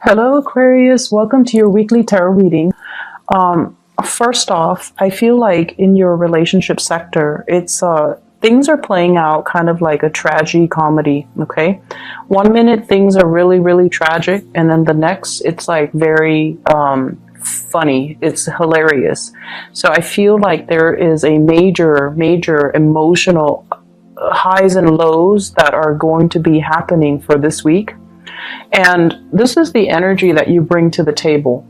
Hello, Aquarius. Welcome to your weekly tarot reading. First off, I feel like in your relationship sector, it's things are playing out kind of like a tragedy comedy. Okay, 1 minute things are really, really tragic, and then the next it's like very funny. It's hilarious. So I feel like there is a major emotional highs and lows that are going to be happening for this week. And this is the energy that you bring to the table.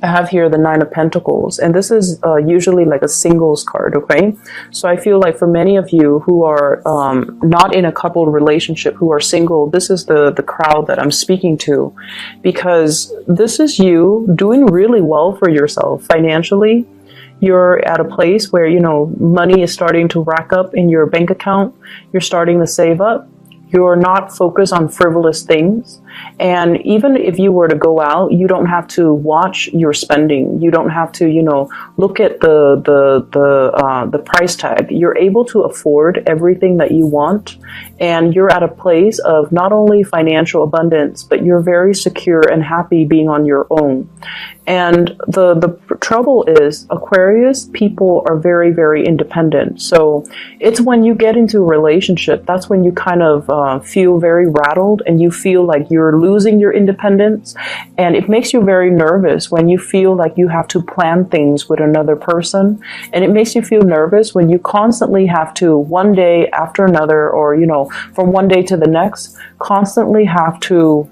I have here the Nine of Pentacles, and this is usually like a singles card, okay? So I feel like for many of you who are not in a coupled relationship, who are single, this is the crowd that I'm speaking to, because this is you doing really well for yourself financially. You're at a place where, you know, money is starting to rack up in your bank account. You're starting to save up. You're not focused on frivolous things. And even if you were to go out, you don't have to watch your spending. You don't have to, you know, look at the price tag. You're able to afford everything that you want. And you're at a place of not only financial abundance, but you're very secure and happy being on your own. And the trouble is, Aquarius people are very, very independent. So it's when you get into a relationship, that's when you kind of feel very rattled and you feel like you're losing your independence. And it makes you very nervous when you feel like you have to plan things with another person. And it makes you feel nervous when you constantly have to, one day after another, or, you know, from one day to the next, constantly have to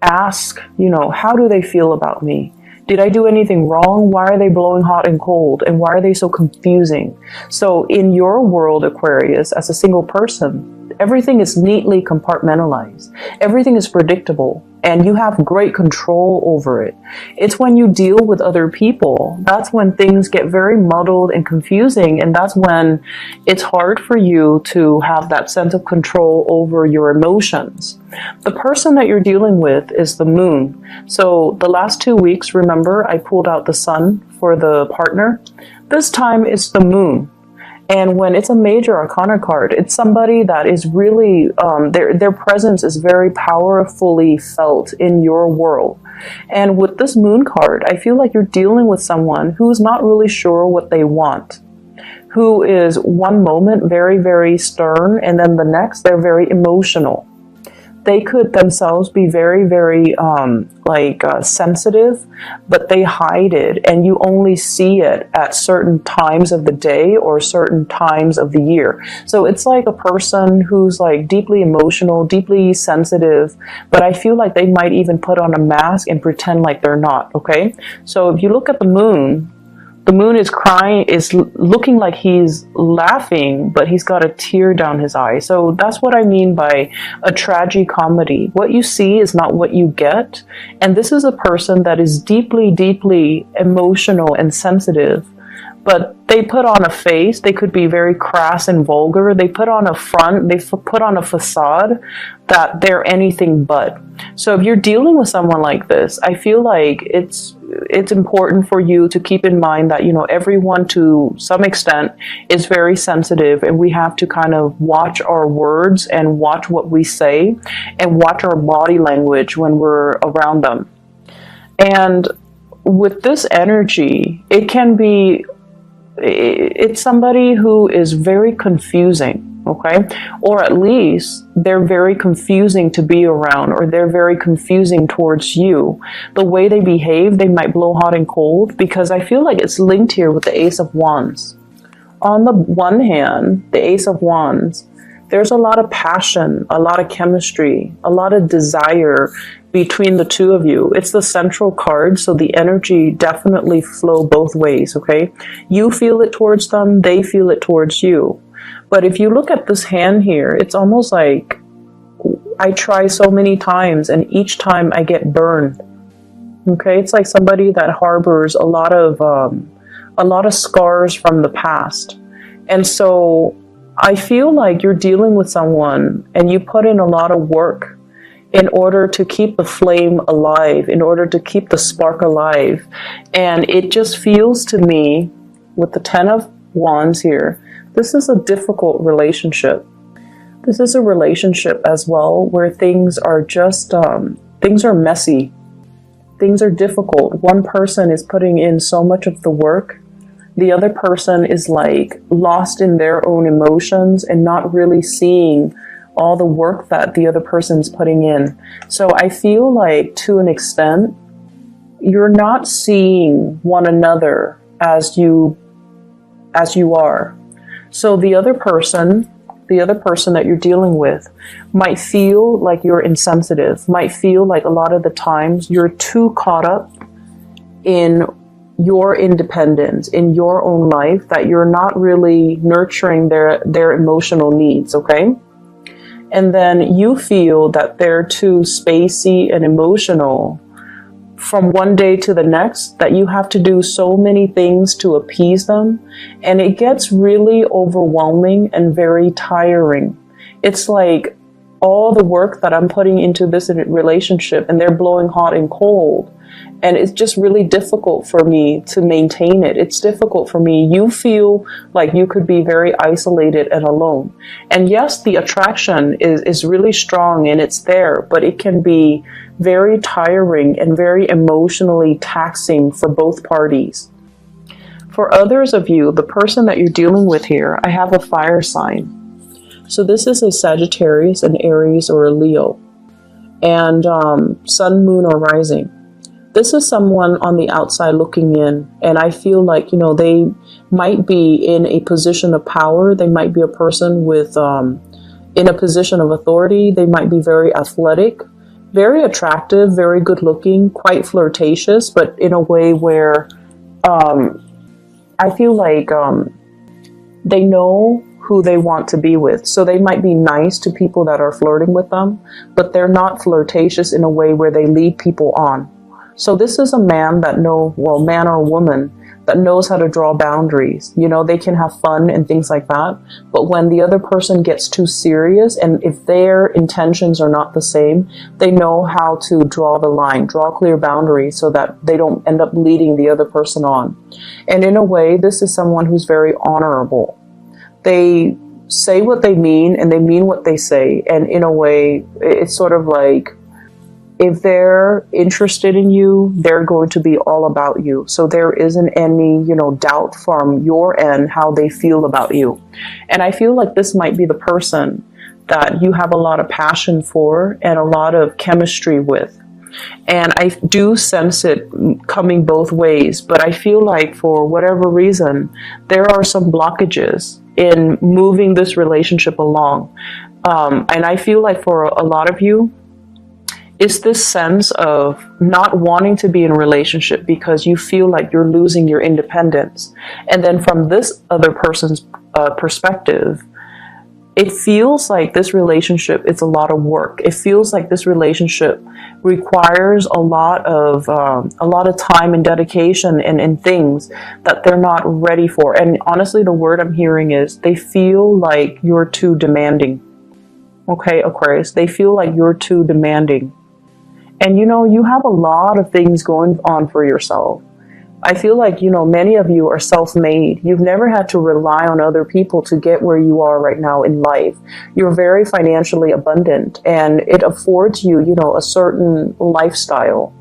ask, you know, how do they feel about me? Did I do anything wrong? Why are they blowing hot and cold? And why are they so confusing? So in your world, Aquarius, as a single person, everything is neatly compartmentalized. Everything is predictable. And you have great control over it. It's when you deal with other people, that's when things get very muddled and confusing. And that's when it's hard for you to have that sense of control over your emotions. The person that you're dealing with is the moon. So the last 2 weeks, remember, I pulled out the sun for the partner. This time it's the moon. And when it's a major arcana card, it's somebody that is really, their presence is very powerfully felt in your world. And with this moon card, I feel like you're dealing with someone who's not really sure what they want, who is one moment very, very stern, and then the next they're very emotional. They could themselves be very, very sensitive, but they hide it, and you only see it at certain times of the day or certain times of the year. So it's like a person who's like deeply emotional, deeply sensitive, but I feel like they might even put on a mask and pretend like they're not, okay? So if you look at the moon is crying, is looking like he's laughing, but he's got a tear down his eye. So that's what I mean by a tragedy comedy. What you see is not what you get. And this is a person that is deeply, deeply emotional and sensitive, but they put on a face. They could be very crass and vulgar. They put on a front, they put on a facade that they're anything but. So if you're dealing with someone like this, I feel like it's important for you to keep in mind that, you know, everyone to some extent is very sensitive, and we have to kind of watch our words and watch what we say and watch our body language when we're around them. And with this energy, it's somebody who is very confusing. Okay, or at least they're very confusing to be around, or they're very confusing towards you. The way they behave, they might blow hot and cold, because I feel like it's linked here with the Ace of Wands. On the one hand, the Ace of Wands, there's a lot of passion, a lot of chemistry, a lot of desire between the two of you. It's the central card, so the energy definitely flow both ways, okay? You feel it towards them, they feel it towards you. But if you look at this hand here, it's almost like I try so many times and each time I get burned. Okay, it's like somebody that harbors a lot of scars from the past. And so I feel like you're dealing with someone and you put in a lot of work in order to keep the flame alive, in order to keep the spark alive. And it just feels to me, with the Ten of Wands here, this is a difficult relationship. This is a relationship as well where things are just, things are messy. Things are difficult. One person is putting in so much of the work. The other person is like lost in their own emotions and not really seeing all the work that the other person's putting in. So I feel like to an extent, you're not seeing one another as you are. So the other person that you're dealing with might feel like you're insensitive, might feel like a lot of the times you're too caught up in your independence, in your own life, that you're not really nurturing their emotional needs, okay? And then you feel that they're too spacey and emotional from one day to the next, that you have to do so many things to appease them. And it gets really overwhelming and very tiring. It's like all the work that I'm putting into this relationship and they're blowing hot and cold. And it's just really difficult for me to maintain it. It's difficult for me. You feel like you could be very isolated and alone. And yes, the attraction is really strong and it's there, but it can be very tiring and very emotionally taxing for both parties. For others of you, the person that you're dealing with here, I have a fire sign. So this is a Sagittarius, an Aries, or a Leo. And sun, moon, or rising. This is someone on the outside looking in, and I feel like, you know, they might be in a position of power. They might be a person with, in a position of authority. They might be very athletic, very attractive, very good looking, quite flirtatious, but in a way where I feel like they know who they want to be with. So they might be nice to people that are flirting with them, but they're not flirtatious in a way where they lead people on. So this is a man man or woman that knows how to draw boundaries. You know, they can have fun and things like that. But when the other person gets too serious, and if their intentions are not the same, they know how to draw the line, draw clear boundaries so that they don't end up leading the other person on. And in a way, this is someone who's very honorable. They say what they mean and they mean what they say. And in a way, it's sort of like, if they're interested in you, they're going to be all about you. So there isn't any, doubt from your end how they feel about you. And I feel like this might be the person that you have a lot of passion for and a lot of chemistry with. And I do sense it coming both ways, but I feel like for whatever reason, there are some blockages in moving this relationship along. And I feel like for a lot of you, it's this sense of not wanting to be in a relationship because you feel like you're losing your independence. And then from this other person's perspective, it feels like this relationship is a lot of work. It feels like this relationship requires a lot of time and dedication and things that they're not ready for. And honestly, the word I'm hearing is they feel like you're too demanding. Okay, Aquarius, they feel like you're too demanding. And you have a lot of things going on for yourself. I feel like, many of you are self-made. You've never had to rely on other people to get where you are right now in life. You're very financially abundant and it affords you, a certain lifestyle.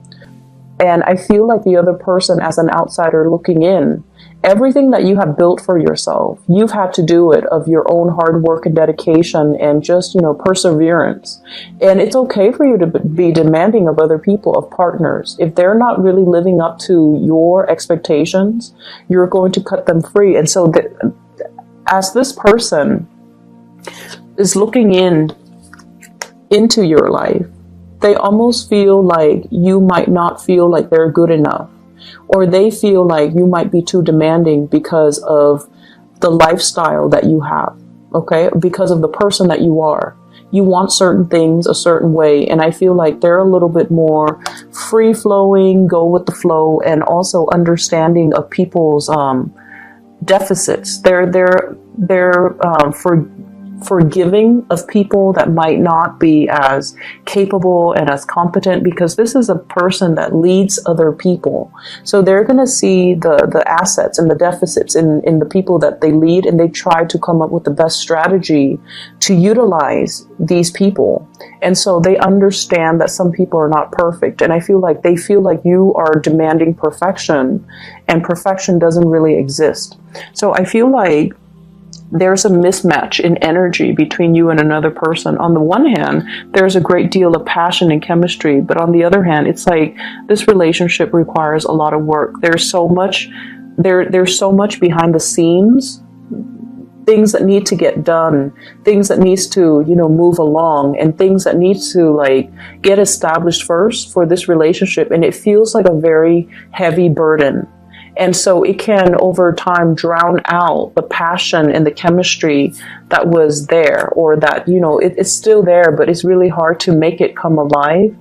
And I feel like the other person, as an outsider looking in, everything that you have built for yourself, you've had to do it of your own hard work and dedication and just, perseverance. And it's okay for you to be demanding of other people, of partners. If they're not really living up to your expectations, you're going to cut them free. And so as this person is looking into your life, they almost feel like you might not feel like they're good enough. Or they feel like you might be too demanding because of the lifestyle that you have, okay? Because of the person that you are. You want certain things a certain way, and I feel like they're a little bit more free-flowing, go with the flow, and also understanding of people's deficits. They're forgiving of people that might not be as capable and as competent, because this is a person that leads other people. So they're going to see the assets and the deficits in the people that they lead, and they try to come up with the best strategy to utilize these people. And so they understand that some people are not perfect. And I feel like they feel like you are demanding perfection, and perfection doesn't really exist. So I feel like there's a mismatch in energy between you and another person. On the one hand, there's a great deal of passion and chemistry, but on the other hand, it's like this relationship requires a lot of work. There's so much behind the scenes, things that need to get done, things that needs to, move along, and things that needs to like get established first for this relationship. And it feels like a very heavy burden. And so it can, over time, drown out the passion and the chemistry that was there, or that, it's still there, but it's really hard to make it come alive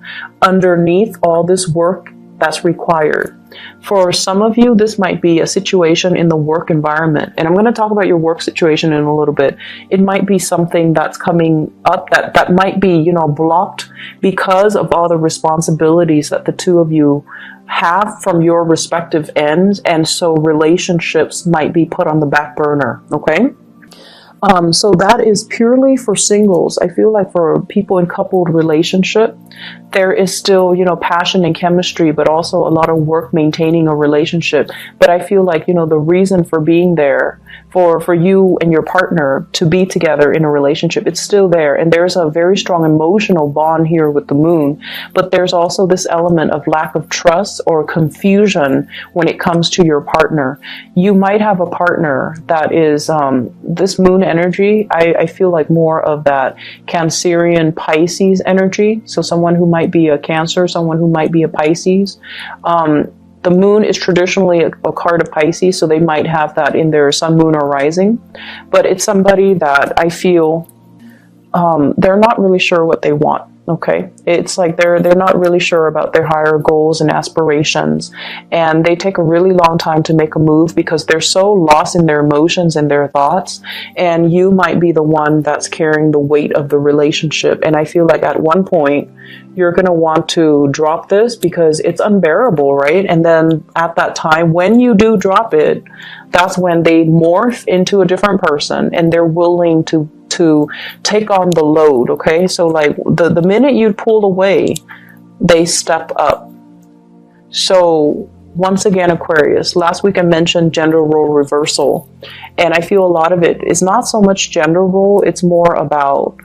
underneath all this work that's required. For some of you, this might be a situation in the work environment. And I'm going to talk about your work situation in a little bit. It might be something that's coming up that might be, blocked because of all the responsibilities that the two of you have from your respective ends. And so relationships might be put on the back burner. Okay. So that is purely for singles. I feel like for people in coupled relationship, there is still, passion and chemistry, but also a lot of work maintaining a relationship. But I feel like, the reason for being there for you and your partner to be together in a relationship, it's still there. And there's a very strong emotional bond here with the moon, but there's also this element of lack of trust or confusion when it comes to your partner. You might have a partner that is, this moon energy, I feel like more of that Cancerian Pisces energy. So someone who might be a Cancer, someone who might be a Pisces. The moon is traditionally a card of Pisces, so they might have that in their sun, moon, or rising. But it's somebody that I feel they're not really sure what they want. Okay, it's like they're not really sure about their higher goals and aspirations, and they take a really long time to make a move because they're so lost in their emotions and their thoughts. And you might be the one that's carrying the weight of the relationship. And I feel like at one point you're going to want to drop this because it's unbearable, right? And then at that time, when you do drop it, that's when they morph into a different person and they're willing to take on the load. Okay, so like the minute you pull away, they step up. So once again, Aquarius, last week I mentioned gender role reversal, and I feel a lot of it is not so much gender role, it's more about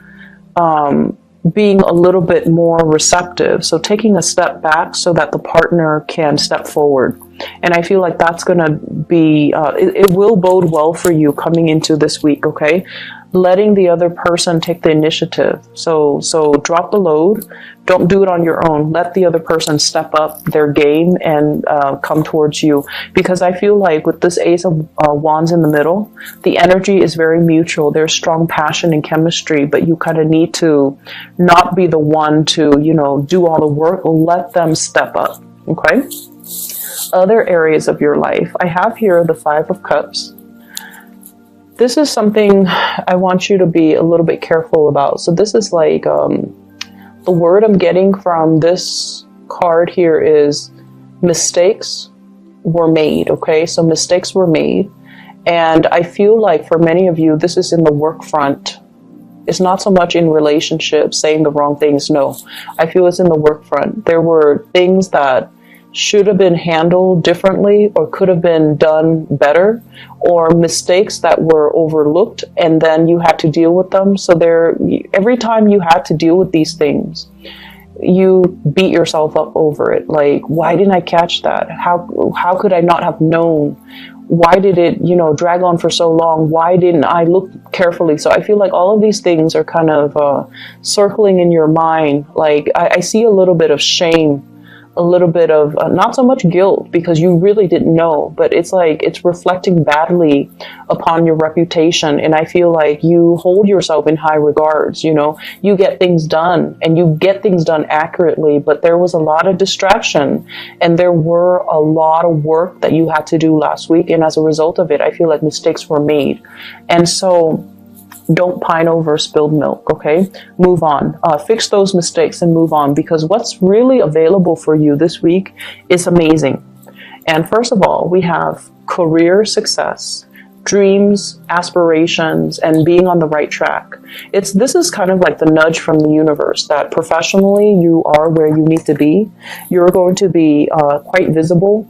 being a little bit more receptive. So taking a step back so that the partner can step forward. And I feel like that's going to be, it will bode well for you coming into this week, okay? Letting the other person take the initiative. So drop the load. Don't do it on your own. Let the other person step up their game and come towards you. Because I feel like with this Ace of Wands in the middle, the energy is very mutual. There's strong passion and chemistry, but you kind of need to not be the one to, do all the work. Let them step up, okay? Other areas of your life. I have here the Five of Cups. This is something I want you to be a little bit careful about. So this is like, the word I'm getting from this card here is mistakes were made, okay? So mistakes were made. And I feel like for many of you, this is in the work front. It's not so much in relationships, saying the wrong things, no. I feel it's in the work front. There were things that should have been handled differently or could have been done better, or mistakes that were overlooked and then you had to deal with them. So every time you had to deal with these things, you beat yourself up over it. Like, why didn't I catch that? How could I not have known? Why did it, drag on for so long? Why didn't I look carefully? So I feel like all of these things are kind of circling in your mind. Like I see a little bit of shame, a little bit of not so much guilt because you really didn't know, but it's like it's reflecting badly upon your reputation. And I feel like you hold yourself in high regards. You get things done and you get things done accurately, but there was a lot of distraction and there were a lot of work that you had to do last week. And as a result of it, I feel like mistakes were made. And so Don't pine over spilled milk, okay? Move on. Fix those mistakes and move on, because what's really available for you this week is amazing. And first of all, we have career success, dreams, aspirations, and being on the right track. This is kind of like the nudge from the universe that professionally you are where you need to be. You're going to be quite visible.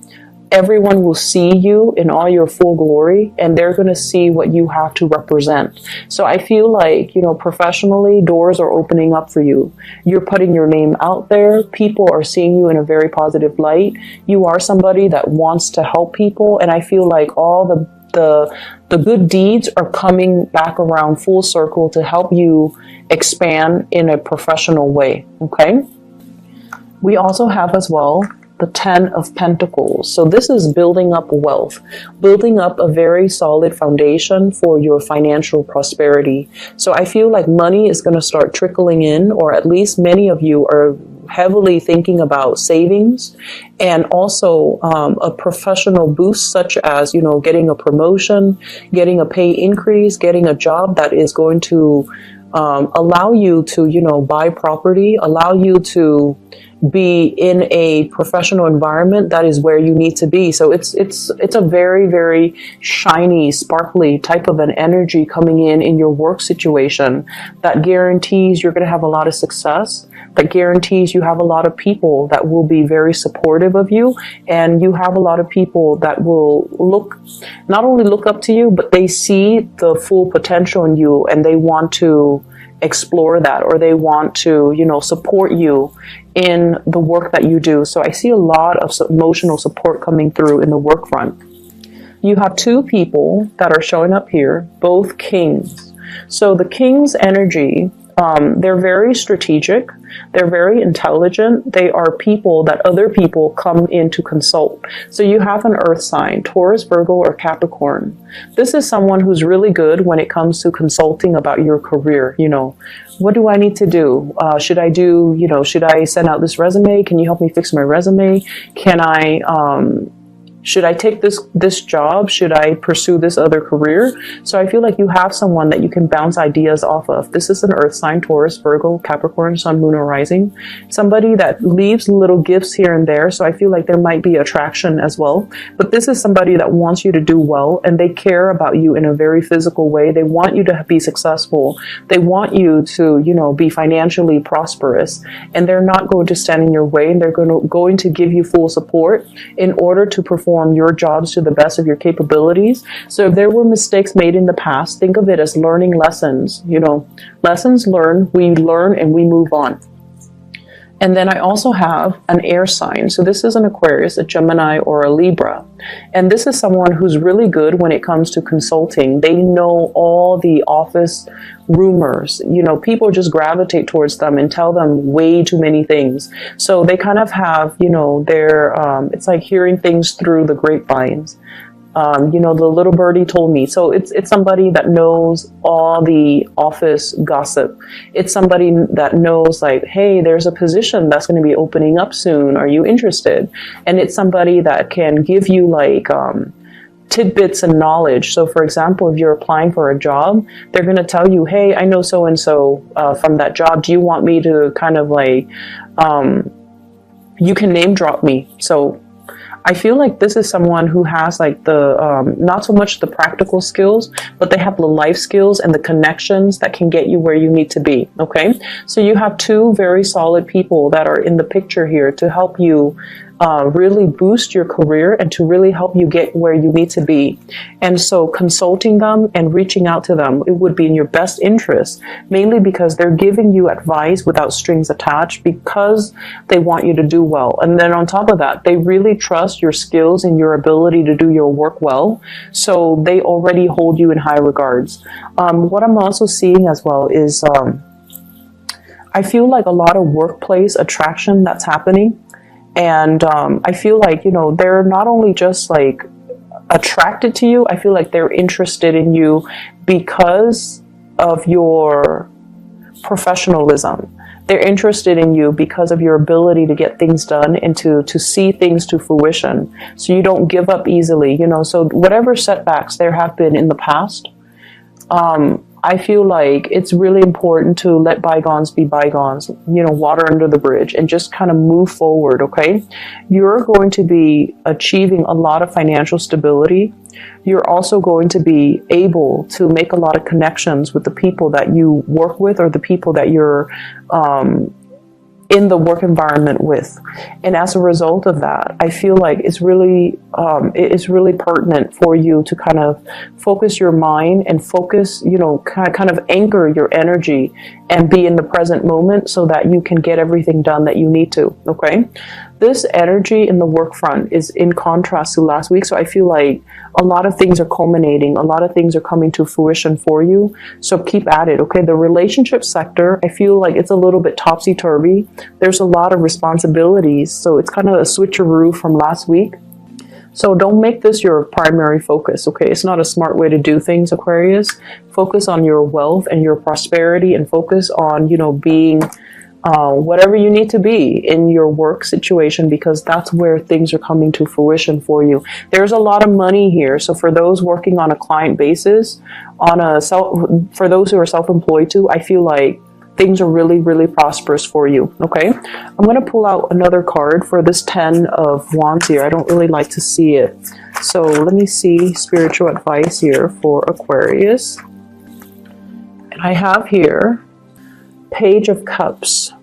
Everyone will see you in all your full glory, and they're going to see what you have to represent. So I feel like, professionally, doors are opening up for you. You're putting your name out there. People are seeing you in a very positive light. You are somebody that wants to help people, and I feel like all the good deeds are coming back around full circle to help you expand in a professional way, okay? We also have as well the 10 of Pentacles. So this is building up wealth, building up a very solid foundation for your financial prosperity. So I feel like money is going to start trickling in, or at least many of you are heavily thinking about savings and also a professional boost, such as, getting a promotion, getting a pay increase, getting a job that is going to allow you to, buy property, allow you to be in a professional environment that is where you need to be. So it's a very, very shiny, sparkly type of an energy coming in your work situation that guarantees you're going to have a lot of success, that guarantees you have a lot of people that will be very supportive of you, and you have a lot of people that will not only look up to you, but they see the full potential in you, and they want to explore that, or they want to, support you in the work that you do. So I see a lot of emotional support coming through in the work front. You have two people that are showing up here, both kings. So the king's energy, they're very strategic. They're very intelligent. They are people that other people come in to consult. So you have an earth sign, Taurus, Virgo, or Capricorn. This is someone who's really good when it comes to consulting about your career. What do I need to do? Should I send out this resume? Can you help me fix my resume? Should I take this job? Should I pursue this other career? So I feel like you have someone that you can bounce ideas off of. This is an earth sign, Taurus, Virgo, Capricorn, Sun, Moon, or Rising. Somebody that leaves little gifts here and there. So I feel like there might be attraction as well. But this is somebody that wants you to do well, and they care about you in a very physical way. They want you to be successful. They want you to, be financially prosperous, and they're not going to stand in your way, and they're going to give you full support in order to perform your jobs to the best of your capabilities. So if there were mistakes made in the past, think of it as learning lessons. Lessons learned, we learn and we move on. And then I also have an air sign. So this is an Aquarius, a Gemini, or a Libra. And this is someone who's really good when it comes to consulting. They know all the office rumors. People just gravitate towards them and tell them way too many things. So they kind of have, it's like hearing things through the grapevines. The little birdie told me. So it's somebody that knows all the office gossip. It's somebody that knows, like, hey, there's a position that's going to be opening up soon. Are you interested? And it's somebody that can give you tidbits and knowledge. So for example, if you're applying for a job, they're going to tell you, hey, I know so-and-so from that job. Do you want me to kind of you can name drop me. So I feel like this is someone who has the, not so much the practical skills, but they have the life skills and the connections that can get you where you need to be. Okay. So you have two very solid people that are in the picture here to help you really boost your career and to really help you get where you need to be. And so consulting them and reaching out to them, it would be in your best interest, mainly because they're giving you advice without strings attached, because they want you to do well. And then on top of that, they really trust your skills and your ability to do your work well. So they already hold you in high regards. What I'm also seeing as well is I feel like a lot of workplace attraction that's happening. And I feel like, they're not only just attracted to you, I feel like they're interested in you because of your professionalism. They're interested in you because of your ability to get things done and to see things to fruition. So you don't give up easily, So whatever setbacks there have been in the past, I feel like it's really important to let bygones be bygones, you know, water under the bridge, and just kind of move forward, okay? You're going to be achieving a lot of financial stability. You're also going to be able to make a lot of connections with the people that you work with, or the people that you're in the work environment with. And as a result of that, I feel like it's really pertinent for you to kind of focus your mind and focus, you know, kind of anchor your energy and be in the present moment so that you can get everything done that you need to, okay? This energy in the work front is in contrast to last week, so I feel like a lot of things are culminating, a lot of things are coming to fruition for you, so keep at it, okay? The relationship sector, I feel like it's a little bit topsy-turvy. There's a lot of responsibilities, so it's kind of a switcheroo from last week. So don't make this your primary focus, okay? It's not a smart way to do things, Aquarius. Focus on your wealth and your prosperity, and focus on, you know, being whatever you need to be in your work situation, because that's where things are coming to fruition for you. There's a lot of money here. So for those working on a client basis, for those who are self-employed too, I feel like things are really, really prosperous for you, okay? I'm going to pull out another card for this 10 of Wands here. I don't really like to see it. So let me see spiritual advice here for Aquarius. And I have here Page of Cups.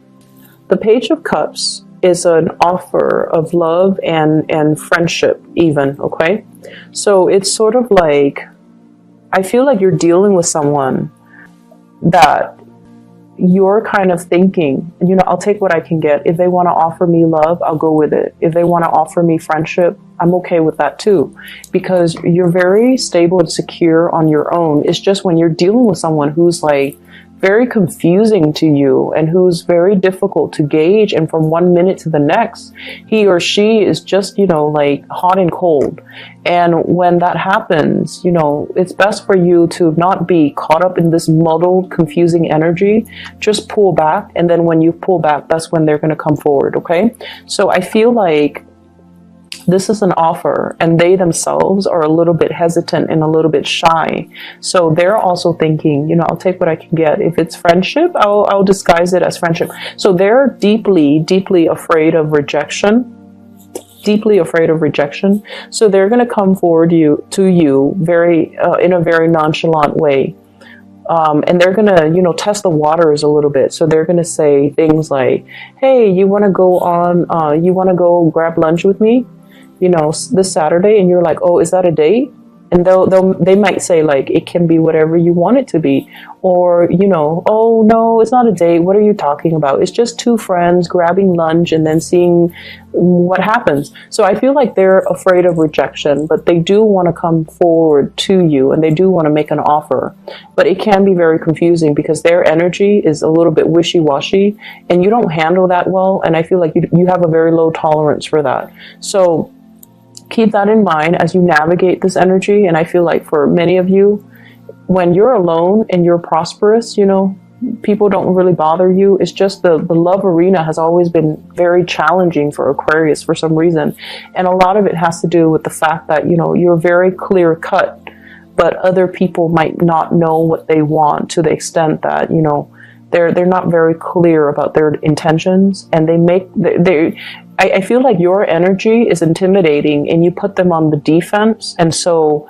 The Page of Cups is an offer of love and friendship even, okay? So it's sort of like, I feel like you're dealing with someone that you're kind of thinking, you know, I'll take what I can get. If they want to offer me love, I'll go with it. If they want to offer me friendship, I'm okay with that too, because you're very stable and secure on your own. It's just when you're dealing with someone who's like very confusing to you and who's very difficult to gauge, and from one minute to the next, he or she is just, you know, like hot and cold. And when that happens, you know, it's best for you to not be caught up in this muddled, confusing energy. Just pull back, and then when you pull back, that's when they're going to come forward, okay? So I feel like this is an offer, and they themselves are a little bit hesitant and a little bit shy. So they're also thinking, you know, I'll take what I can get. If it's friendship, I'll disguise it as friendship. So they're deeply, deeply afraid of rejection. Deeply afraid of rejection. So they're going to come forward to you very in a very nonchalant way. And they're going to, you know, test the waters a little bit. So they're going to say things like, hey, you want to go grab lunch with me, you know, this Saturday? And you're like, oh, is that a date? And they might say like, it can be whatever you want it to be. Or, you know, oh no, it's not a date. What are you talking about? It's just two friends grabbing lunch and then seeing what happens. So I feel like they're afraid of rejection, but they do want to come forward to you, and they do want to make an offer. But it can be very confusing because their energy is a little bit wishy-washy, and you don't handle that well. And I feel like you have a very low tolerance for that. So keep that in mind as you navigate this energy. And I feel like for many of you, when you're alone and you're prosperous, you know, people don't really bother you. It's just the love arena has always been very challenging for Aquarius for some reason. And a lot of it has to do with the fact that, you know, you're very clear cut, but other people might not know what they want to the extent that, you know, they're not very clear about their intentions, and I feel like your energy is intimidating and you put them on the defense, and so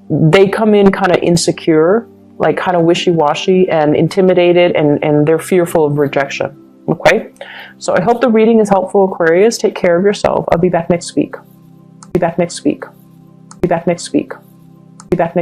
they come in kind of insecure, like kind of wishy-washy and intimidated, and they're fearful of rejection. Okay, so I hope the reading is helpful, Aquarius. Take care of yourself. I'll be back next week. Be back next week. Be back next week. Be back next